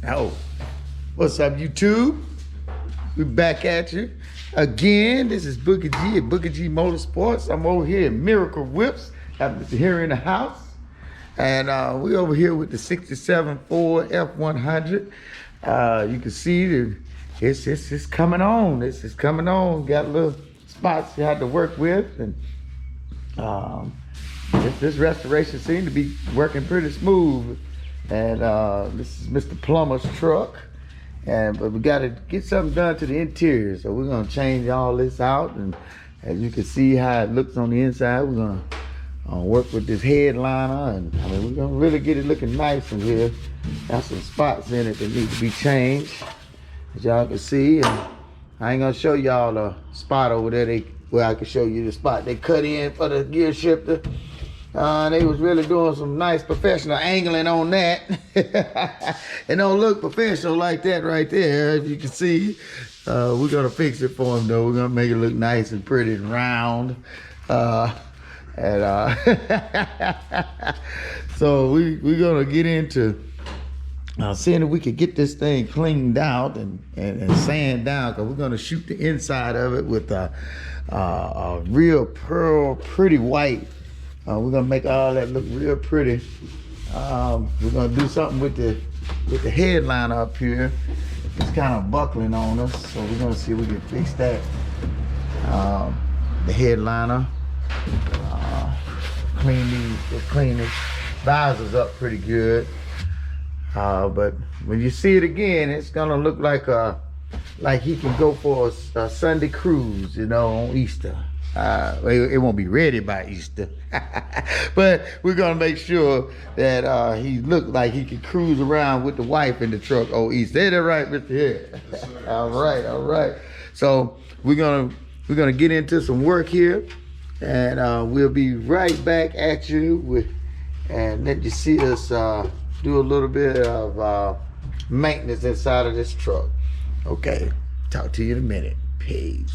Oh, what's up, YouTube? We back at you again. This is Booker G at Booker G Motorsports. I'm over here at Miracle Whips. I'm here in the house. And we over here with the 67 Ford F-100. You can see that it's coming on. This is coming on. Got little spots you had to work with. And this restoration seemed to be working pretty smooth. And this is Mr. Plumber's truck. But we got to get something done to the interior. So we're going to change all this out. And as you can see how it looks on the inside, we're going to work with this headliner. And I mean, we're going to really get it looking nice in here. Got some spots in it that need to be changed, as y'all can see. And I ain't going to show y'all the spot over there where I can show you the spot they cut in for the gear shifter. They was really doing some nice professional angling on that. It don't look professional like that right there, as you can see. We're gonna fix it for them though. We're gonna make it look nice and pretty and round. So we're gonna get into seeing if we could get this thing cleaned out and sand down, because we're gonna shoot the inside of it with a real pearl pretty white. We're gonna make all that look real pretty. We're gonna do something with the headliner up here. It's kind of buckling on us, so we're gonna see if we can fix that. The headliner, clean the visors up pretty good. But when you see it again, it's gonna look like he can go for a Sunday cruise, you know, on Easter. It won't be ready by Easter, but we're gonna make sure that he look like he can cruise around with the wife in the truck on Easter. Is that right, Mr. Head? Yes, all right. So we're gonna get into some work here, and we'll be right back at you and let you see us do a little bit of maintenance inside of this truck. Okay, talk to you in a minute. Peace.